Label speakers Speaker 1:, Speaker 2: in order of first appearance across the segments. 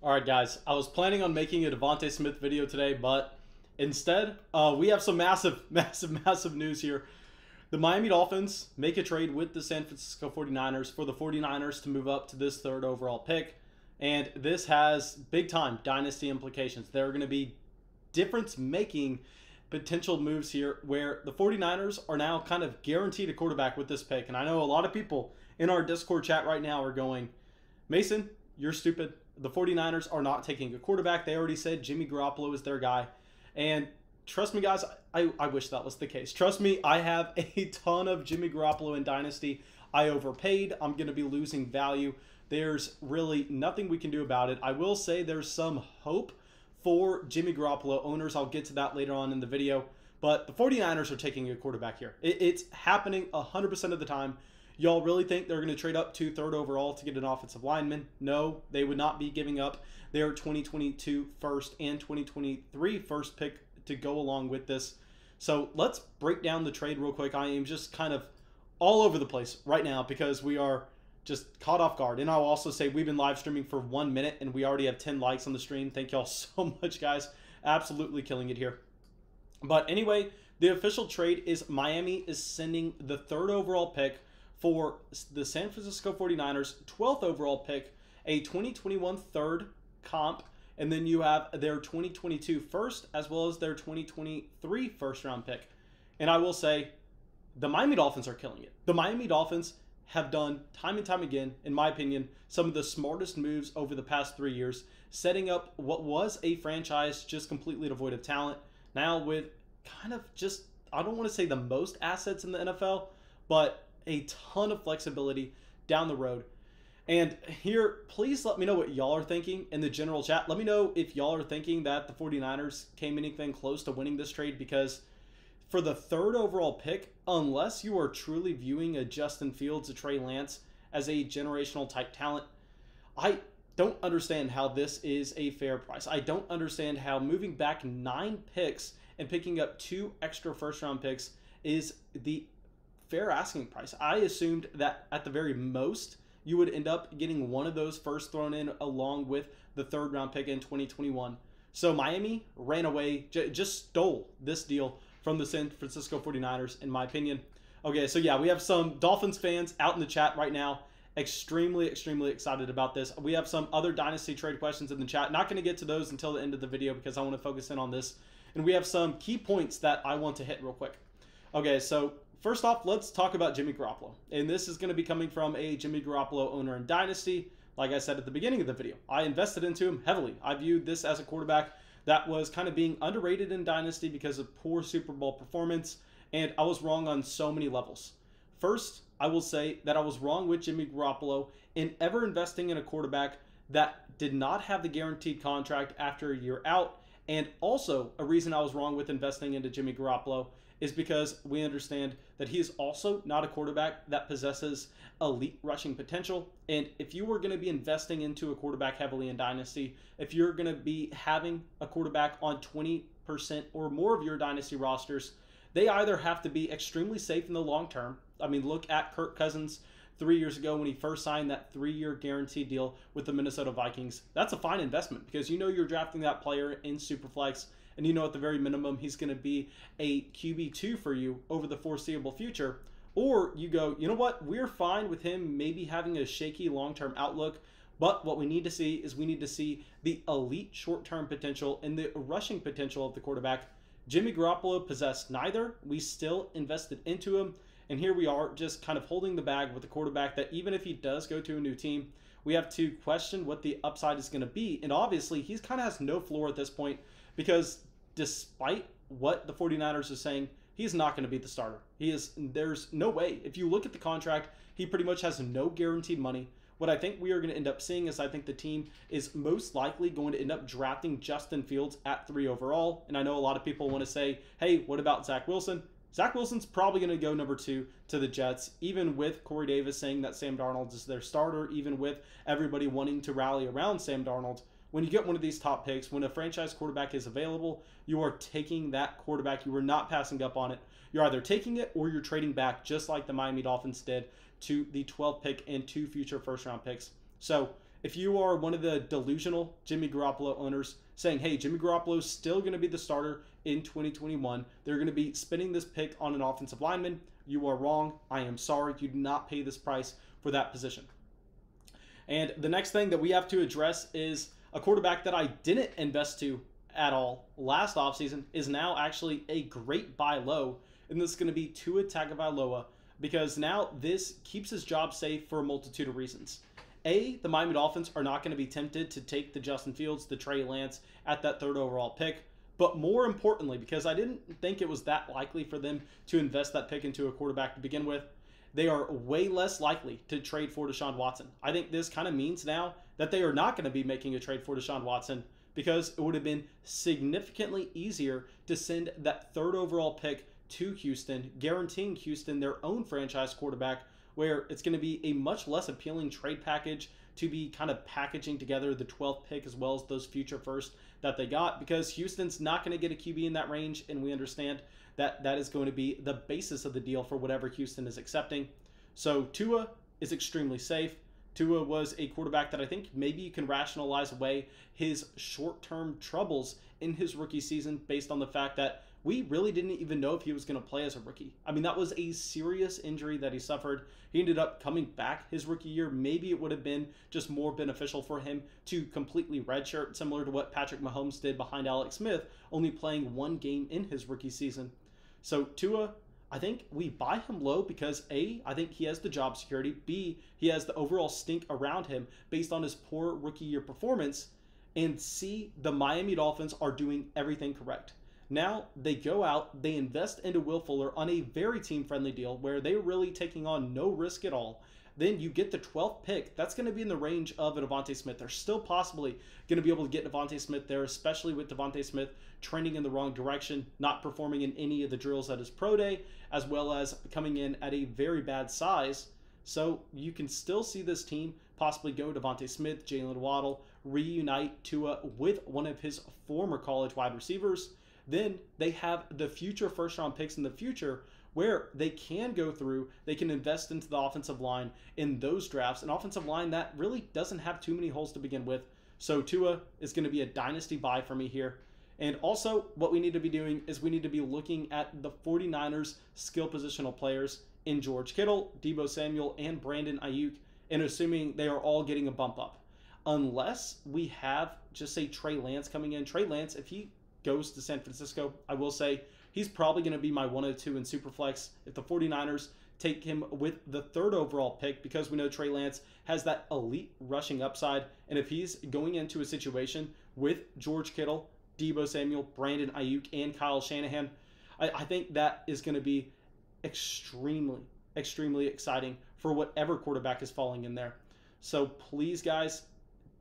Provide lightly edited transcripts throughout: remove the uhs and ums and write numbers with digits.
Speaker 1: All right, guys. I was planning on making a Devontae Smith video today, but instead, we have some massive news here. The Miami Dolphins make a trade with the San Francisco 49ers for the 49ers to move up to this third overall pick. And this has big-time dynasty implications. There are going to be difference-making potential moves here where the 49ers are now kind of guaranteed a quarterback with this pick. And I know a lot of people in our Discord chat right now are going, Mason, you're stupid. The 49ers are not taking a quarterback. They already said Jimmy Garoppolo is their guy. And trust me, guys, I wish that was the case. Trust me, I have a ton of Jimmy Garoppolo in Dynasty. I overpaid. I'm going to be losing value. There's really nothing we can do about it. I will say there's some hope for Jimmy Garoppolo owners. I'll get to that later on in the video. But the 49ers are taking a quarterback here. It's happening 100% of the time. Y'all really think they're going to trade up to third overall to get an offensive lineman? No, they would not be giving up their 2022 first and 2023 first pick to go along with this. So let's break down the trade real quick. I am just kind of all over the place right now because we are just caught off guard. And I'll also say we've been live streaming for 1 minute and we already have 10 likes on the stream. Thank y'all so much, guys. Absolutely killing it here. But anyway, the official trade is Miami is sending the third overall pick for the San Francisco 49ers, 12th overall pick, a 2021 third comp, and then you have their 2022 first as well as their 2023 first round pick. And I will say the Miami Dolphins are killing it. The Miami Dolphins have done time and time again, in my opinion, some of the smartest moves over the past 3 years, setting up what was a franchise just completely devoid of talent, now with kind of just, I don't want to say the most assets in the NFL, but a ton of flexibility down the road. And here, please let me know what y'all are thinking in the general chat. Let me know if y'all are thinking that the 49ers came anything close to winning this trade, because for the third overall pick, unless you are truly viewing a Justin Fields, a Trey Lance as a generational type talent, I don't understand how this is a fair price. I don't understand how moving back 9 picks and picking up 2 extra first round picks is the fair asking price. I assumed that at the very most, you would end up getting one of those first thrown in along with the third round pick in 2021. So Miami ran away, just stole this deal from the San Francisco 49ers, in my opinion. Okay, so yeah, we have some Dolphins fans out in the chat right now. Extremely excited about this. We have some other Dynasty trade questions in the chat. Not going to get to those until the end of the video because I want to focus in on this. And we have some key points that I want to hit real quick. Okay, so first off, let's talk about Jimmy Garoppolo. And this is going to be coming from a Jimmy Garoppolo owner in Dynasty. Like I said at the beginning of the video, I invested into him heavily. I viewed this as a quarterback that was kind of being underrated in Dynasty because of poor Super Bowl performance. And I was wrong on so many levels. First, I will say that I was wrong with Jimmy Garoppolo in ever investing in a quarterback that did not have the guaranteed contract after a year out. And also, a reason I was wrong with investing into Jimmy Garoppolo is because we understand that he is also not a quarterback that possesses elite rushing potential. And if you were going to be investing into a quarterback heavily in Dynasty, if you're going to be having a quarterback on 20% or more of your Dynasty rosters, they either have to be extremely safe in the long term. I mean, look at Kirk Cousins 3 years ago when he first signed that 3-year guaranteed deal with the Minnesota Vikings. That's a fine investment because you know you're drafting that player in Superflex, and you know at the very minimum he's going to be a QB2 for you over the foreseeable future. Or you go, you know what, we're fine with him maybe having a shaky long-term outlook, but what we need to see is we need to see the elite short-term potential and the rushing potential of the quarterback. Jimmy Garoppolo possessed neither. We still invested into him, and here we are just kind of holding the bag with a quarterback that even if he does go to a new team, we have to question what the upside is going to be. And obviously, he kind of has no floor at this point because despite what the 49ers are saying, he's not going to be the starter. There's no way. If you look at the contract, he pretty much has no guaranteed money. What I think we are going to end up seeing is I think the team is most likely going to end up drafting Justin Fields at 3 overall. And I know a lot of people want to say, hey, what about Zach Wilson? Zach Wilson's probably going to go number 2 to the Jets, even with Corey Davis saying that Sam Darnold is their starter, even with everybody wanting to rally around Sam Darnold. When you get one of these top picks, when a franchise quarterback is available, you are taking that quarterback. You are not passing up on it. You're either taking it or you're trading back, just like the Miami Dolphins did to the 12th pick and 2 future first-round picks. So if you are one of the delusional Jimmy Garoppolo owners saying, hey, Jimmy Garoppolo is still going to be the starter in 2021, they're going to be spending this pick on an offensive lineman, you are wrong. I am sorry. You do not pay this price for that position. And the next thing that we have to address is a quarterback that I didn't invest to at all last offseason is now actually a great buy low, and this is going to be Tua Tagovailoa, because now this keeps his job safe for a multitude of reasons. A, the Miami Dolphins are not going to be tempted to take the Justin Fields, the Trey Lance at that 3rd overall pick. But more importantly, because I didn't think it was that likely for them to invest that pick into a quarterback to begin with, they are way less likely to trade for Deshaun Watson. I think this kind of means now that they are not going to be making a trade for Deshaun Watson, because it would have been significantly easier to send that 3rd overall pick to Houston, guaranteeing Houston their own franchise quarterback, where it's going to be a much less appealing trade package to be kind of packaging together the 12th pick as well as those future firsts that they got, because Houston's not going to get a QB in that range, and we understand that that is going to be the basis of the deal for whatever Houston is accepting. So Tua is extremely safe. Tua was a quarterback that I think maybe you can rationalize away his short-term troubles in his rookie season based on the fact that we really didn't even know if he was going to play as a rookie. I mean, that was a serious injury that he suffered. He ended up coming back his rookie year. Maybe it would have been just more beneficial for him to completely redshirt, similar to what Patrick Mahomes did behind Alex Smith, only playing 1 game in his rookie season. So Tua, I think we buy him low because A, I think he has the job security. B, he has the overall stink around him based on his poor rookie year performance. And C, the Miami Dolphins are doing everything correct. Now they go out, they invest into Will Fuller on a very team-friendly deal where they're really taking on no risk at all. Then you get the 12th pick. That's going to be in the range of a Devontae Smith. They're still possibly going to be able to get Devontae Smith there, especially with Devontae Smith trending in the wrong direction, not performing in any of the drills at his pro day, as well as coming in at a very bad size. So you can still see this team possibly go Devontae Smith, Jalen Waddle, reunite Tua with one of his former college wide receivers. Then they have the future first-round picks in the future where they can go through, they can invest into the offensive line in those drafts, an offensive line that really doesn't have too many holes to begin with. So Tua is going to be a dynasty buy for me here. And also what we need to be doing is we need to be looking at the 49ers skill positional players in George Kittle, Deebo Samuel, and Brandon Ayuk, and assuming they are all getting a bump up. Unless we have just say Trey Lance coming in. Trey Lance, if he goes to San Francisco, I will say he's probably going to be my 102 in Superflex if the 49ers take him with the 3rd overall pick, because we know Trey Lance has that elite rushing upside. And if he's going into a situation with George Kittle, Deebo Samuel, Brandon Ayuk, and Kyle Shanahan, I think that is going to be extremely, extremely exciting for whatever quarterback is falling in there. So please, guys,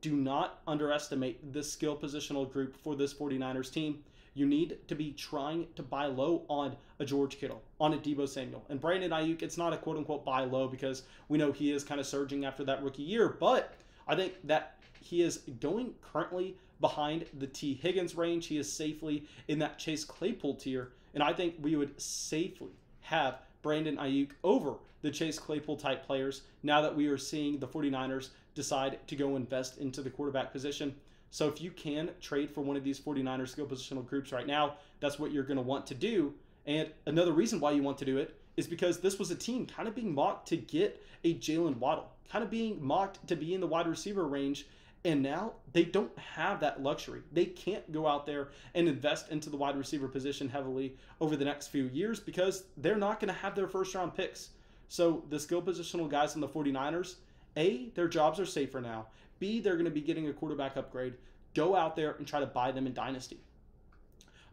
Speaker 1: do not underestimate the skill positional group for this 49ers team. You need to be trying to buy low on a George Kittle, on a Deebo Samuel. And Brandon Ayuk, it's not a quote-unquote buy low because we know he is kind of surging after that rookie year, but I think that he is going currently behind the T. Higgins range. He is safely in that Chase Claypool tier, and I think we would safely have Brandon Ayuk over the Chase Claypool type players now that we are seeing the 49ers decide to go invest into the quarterback position. So if you can trade for one of these 49ers skill positional groups right now, that's what you're going to want to do. And another reason why you want to do it is because this was a team kind of being mocked to get a Jalen Waddle, kind of being mocked to be in the wide receiver range. And now they don't have that luxury. They can't go out there and invest into the wide receiver position heavily over the next few years because they're not going to have their first round picks. So the skill positional guys in the 49ers, A, their jobs are safer now. B, they're going to be getting a quarterback upgrade. Go out there and try to buy them in Dynasty.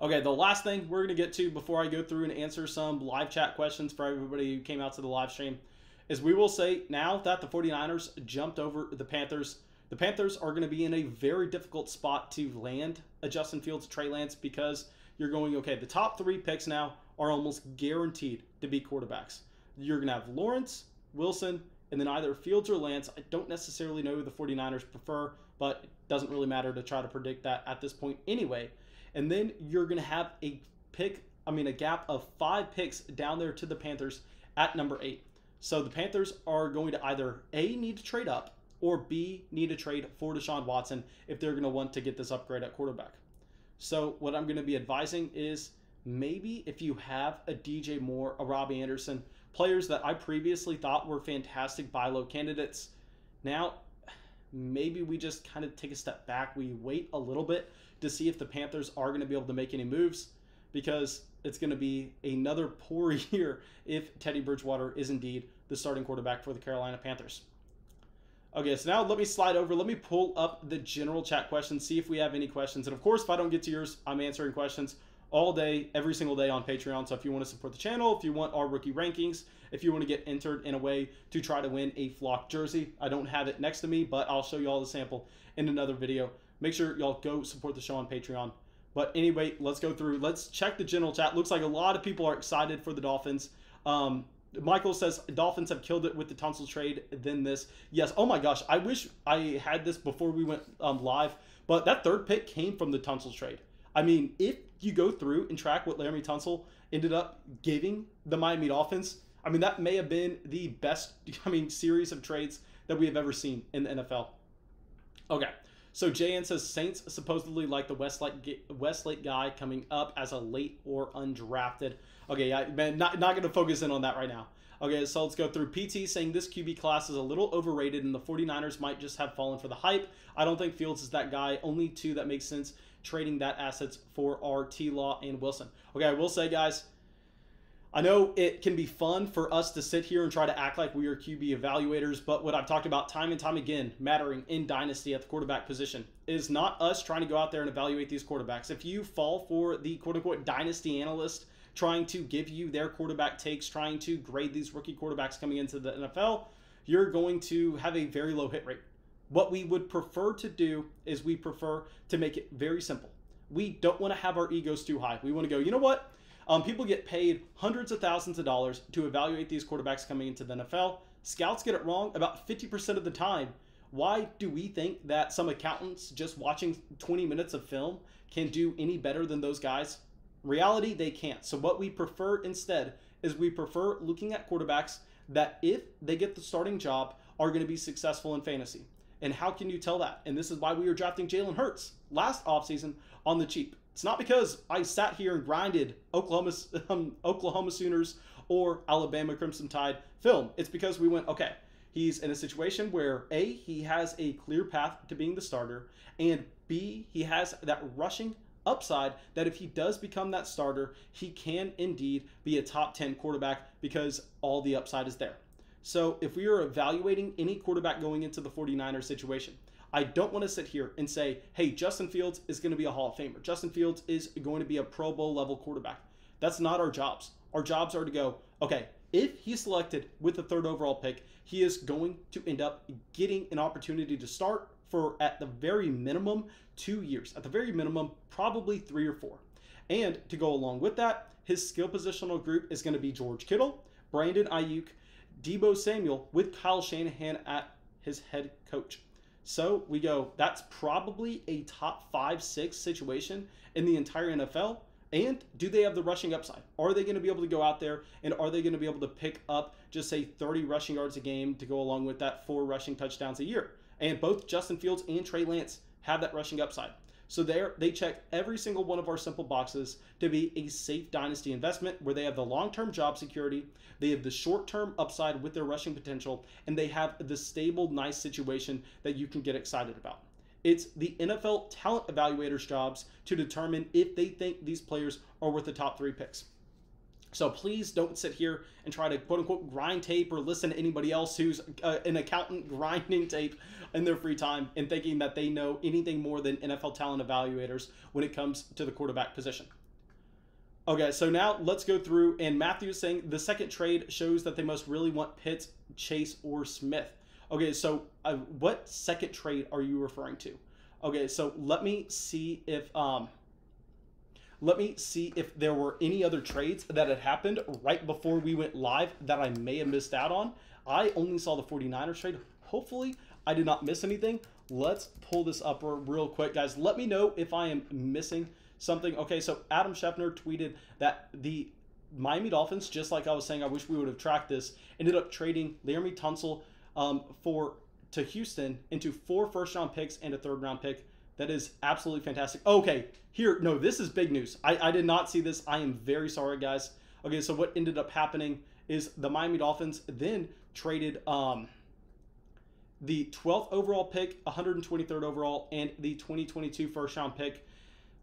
Speaker 1: Okay, the last thing we're going to get to before I go through and answer some live chat questions for everybody who came out to the live stream is we will say now that the 49ers jumped over the Panthers are going to be in a very difficult spot to land a Justin Fields, Trey Lance, because you're going, okay, the top 3 picks now are almost guaranteed to be quarterbacks. You're going to have Lawrence, Wilson, and then either Fields or Lance. I don't necessarily know who the 49ers prefer, but it doesn't really matter to try to predict that at this point anyway. And then you're going to have a gap of 5 picks down there to the Panthers at number 8. So the Panthers are going to either A, need to trade up, or B, need a trade for Deshaun Watson if they're going to want to get this upgrade at quarterback. So what I'm going to be advising is maybe if you have a DJ Moore, a Robbie Anderson, players that I previously thought were fantastic buy low candidates, now maybe we just kind of take a step back. We wait a little bit to see if the Panthers are going to be able to make any moves, because it's going to be another poor year if Teddy Bridgewater is indeed the starting quarterback for the Carolina Panthers. Okay, so now let me slide over. Let me pull up the general chat questions, see if we have any questions. And of course, if I don't get to yours, I'm answering questions all day, every single day on Patreon. So if you want to support the channel, if you want our rookie rankings, if you want to get entered in a way to try to win a Flock jersey, I don't have it next to me, but I'll show you all the sample in another video. Make sure y'all go support the show on Patreon. But anyway, let's go through. Let's check the general chat. Looks like a lot of people are excited for the Dolphins. Michael says, Dolphins have killed it with the Tunsil trade, then this. Yes, oh my gosh, I wish I had this before we went live, but that third pick came from the Tunsil trade. I mean, if you go through and track what Laremy Tunsil ended up giving the Miami Dolphins, I mean, that may have been the best, series of trades that we have ever seen in the NFL. Okay, so JN says, Saints supposedly like the Westlake guy coming up as a late or undrafted. Okay, yeah, man, not going to focus in on that right now. Okay, so let's go through. PT saying this QB class is a little overrated and the 49ers might just have fallen for the hype. I don't think Fields is that guy. Only two that makes sense trading that assets for our T-Law and Wilson. Okay, I will say, guys, I know it can be fun for us to sit here and try to act like we are QB evaluators, but what I've talked about time and time again, mattering in Dynasty at the quarterback position, is not us trying to go out there and evaluate these quarterbacks. If you fall for the quote-unquote Dynasty analyst trying to give you their quarterback takes, trying to grade these rookie quarterbacks coming into the NFL, you're going to have a very low hit rate. What we would prefer to do is we prefer to make it very simple. We don't want to have our egos too high. We want to go, you know what? People get paid hundreds of thousands of dollars to evaluate these quarterbacks coming into the NFL. Scouts get it wrong about 50% of the time. Why do we think that some accountants just watching 20 minutes of film can do any better than those guys? Reality, they can't. So what we prefer instead is we prefer looking at quarterbacks that, if they get the starting job, are going to be successful in fantasy. And how can you tell that? And this is why we were drafting Jalen Hurts last offseason on the cheap. It's not because I sat here and grinded Oklahoma Sooners or Alabama Crimson Tide film. It's because we went, okay, he's in a situation where A, he has a clear path to being the starter, and B, he has that rushing upside that if he does become that starter, he can indeed be a top 10 quarterback because all the upside is there. So if we are evaluating any quarterback going into the 49ers situation, I don't want to sit here and say, hey, Justin Fields is going to be a Hall of Famer. Justin Fields is going to be a Pro Bowl level quarterback. That's not our jobs. Our jobs are to go, okay, if he's selected with the 3rd overall pick, he is going to end up getting an opportunity to start for, at the very minimum, 2 years. At the very minimum, probably 3 or 4. And to go along with that, his skill positional group is going to be George Kittle, Brandon Ayuk, Deebo Samuel, with Kyle Shanahan at his head coach. So we go, that's probably a top 5-6 situation in the entire NFL. And do they have the rushing upside? Are they going to be able to go out there and are they going to be able to pick up just say 30 rushing yards a game to go along with that 4 rushing touchdowns a year? And both Justin Fields and Trey Lance have that rushing upside. So they check every single one of our simple boxes to be a safe dynasty investment where they have the long-term job security, they have the short-term upside with their rushing potential, and they have the stable, nice situation that you can get excited about. It's the NFL talent evaluators' jobs to determine if they think these players are worth the top 3 picks. So please don't sit here and try to quote-unquote grind tape or listen to anybody else who's an accountant grinding tape in their free time and thinking that they know anything more than NFL talent evaluators when it comes to the quarterback position. Okay, so now let's go through, and Matthew is saying the second trade shows that they must really want Pitts, Chase, or Smith. Okay, so what second trade are you referring to? Okay, so let me see if there were any other trades that had happened right before we went live that I may have missed out on. I only saw the 49ers trade. Hopefully, I did not miss anything. Let's pull this up real quick, guys. Let me know if I am missing something. Okay, so Adam Schefter tweeted that the Miami Dolphins, just like I was saying, I wish we would have tracked this, ended up trading Laremy Tunsil for to Houston into 4 first-round picks and a third-round pick. That is absolutely fantastic. Okay, here, no, this is big news. I did not see this. I am very sorry, guys. Okay, so what ended up happening is the Miami Dolphins then traded the 12th overall pick, 123rd overall, and the 2022 first-round pick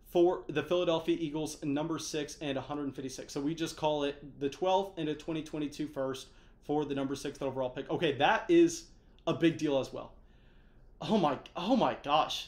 Speaker 1: for the Philadelphia Eagles, number 6 and 156. So we just call it the 12th and a 2022 first for the number 6th overall pick. Okay, that is a big deal as well. Oh my gosh.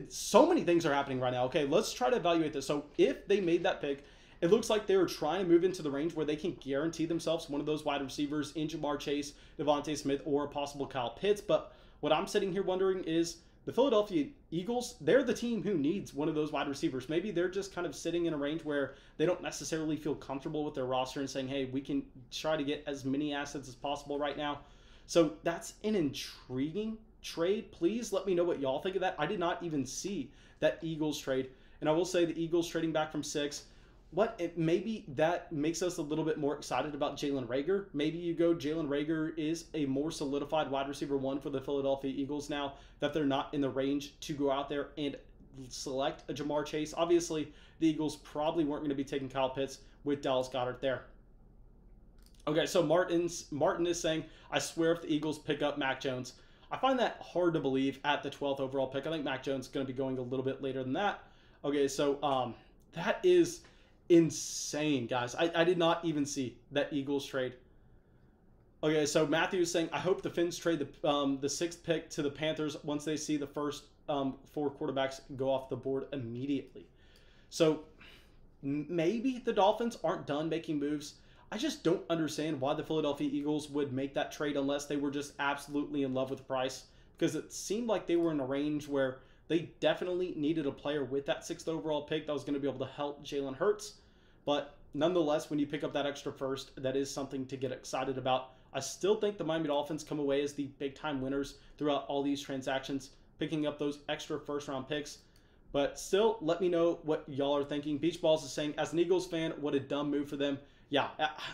Speaker 1: So many things are happening right now. Okay, let's try to evaluate this. So if they made that pick, it looks like they were trying to move into the range where they can guarantee themselves one of those wide receivers in Jamar Chase, Devontae Smith, or a possible Kyle Pitts. But what I'm sitting here wondering is the Philadelphia Eagles, they're the team who needs one of those wide receivers. Maybe they're just kind of sitting in a range where they don't necessarily feel comfortable with their roster and saying, hey, we can try to get as many assets as possible right now. So that's an intriguing trade. Please let me know what y'all think of that. I did not even see that Eagles trade. And I will say the Eagles trading back from 6. Maybe that makes us a little bit more excited about Jalen Reagor. Maybe you go Jalen Reagor is a more solidified wide receiver 1 for the Philadelphia Eagles now that they're not in the range to go out there and select a Jamar Chase. Obviously, the Eagles probably weren't going to be taking Kyle Pitts with Dallas Goedert there. Okay, so Martin is saying, I swear if the Eagles pick up Mac Jones. I find that hard to believe at the 12th overall pick. I think Mac Jones is going to be going a little bit later than that. Okay, so that is insane, guys. I did not even see that Eagles trade. Okay, so Matthew is saying, I hope the Finns trade the 6th pick to the Panthers once they see the first 4 quarterbacks go off the board immediately. So maybe the Dolphins aren't done making moves. I just don't understand why the Philadelphia Eagles would make that trade unless they were just absolutely in love with the price, because it seemed like they were in a range where they definitely needed a player with that 6th overall pick that was going to be able to help Jalen Hurts. But nonetheless, when you pick up that extra first, that is something to get excited about. I still think the Miami Dolphins come away as the big-time winners throughout all these transactions, picking up those extra first-round picks. But still, let me know what y'all are thinking. Beach Balls is saying, as an Eagles fan, what a dumb move for them. Yeah,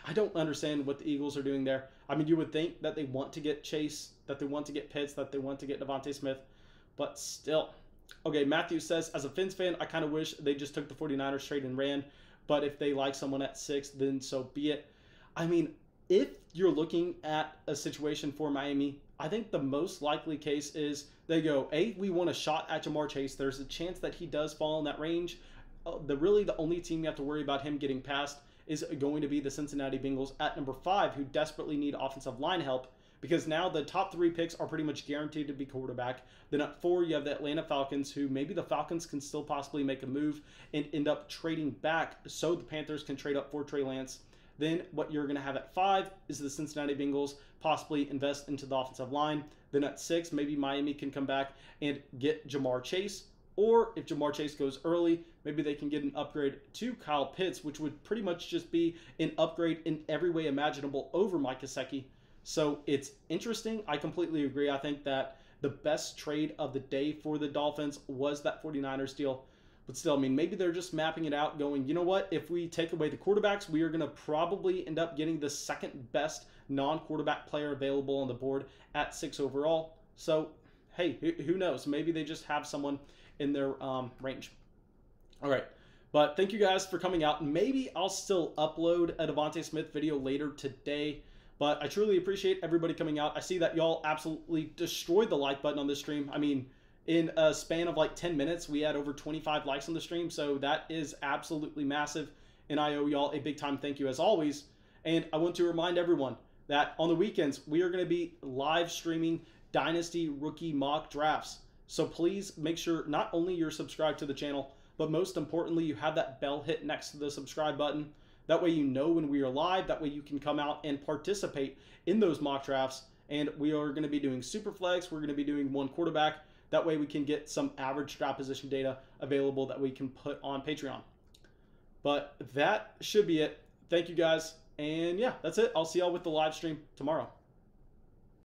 Speaker 1: I don't understand what the Eagles are doing there. I mean, you would think that they want to get Chase, that they want to get Pitts, that they want to get Devontae Smith, but still. Okay, Matthew says, as a Fins fan, I kind of wish they just took the 49ers trade and ran, but if they like someone at 6, then so be it. I mean, if you're looking at a situation for Miami, I think the most likely case is they go, we want a shot at Jamar Chase. There's a chance that he does fall in that range. The only team you have to worry about him getting past is going to be the Cincinnati Bengals at number 5, who desperately need offensive line help, because now the top 3 picks are pretty much guaranteed to be quarterback. Then at 4, you have the Atlanta Falcons, who maybe the Falcons can still possibly make a move and end up trading back so the Panthers can trade up for Trey Lance. Then what you're going to have at 5 is the Cincinnati Bengals possibly invest into the offensive line. Then at 6, maybe Miami can come back and get Jamar Chase. Or if Jamar Chase goes early, maybe they can get an upgrade to Kyle Pitts, which would pretty much just be an upgrade in every way imaginable over Mike Gesicki. So it's interesting. I completely agree. I think that the best trade of the day for the Dolphins was that 49ers deal. But still, I mean, maybe they're just mapping it out going, you know what? If we take away the quarterbacks, we are going to probably end up getting the 2nd best non-quarterback player available on the board at 6 overall. So, hey, who knows? Maybe they just have someone in their range. All right. But thank you guys for coming out. Maybe I'll still upload a Devontae Smith video later today. But I truly appreciate everybody coming out. I see that y'all absolutely destroyed the like button on this stream. I mean, in a span of like 10 minutes, we had over 25 likes on the stream. So that is absolutely massive. And I owe y'all a big time thank you as always. And I want to remind everyone that on the weekends, we are going to be live streaming Dynasty rookie mock drafts. So please make sure not only you're subscribed to the channel, but most importantly, you have that bell hit next to the subscribe button. That way you know when we are live. That way you can come out and participate in those mock drafts. And we are going to be doing super flex. We're going to be doing 1 quarterback. That way we can get some average draft position data available that we can put on Patreon. But that should be it. Thank you guys. And yeah, that's it. I'll see y'all with the live stream tomorrow.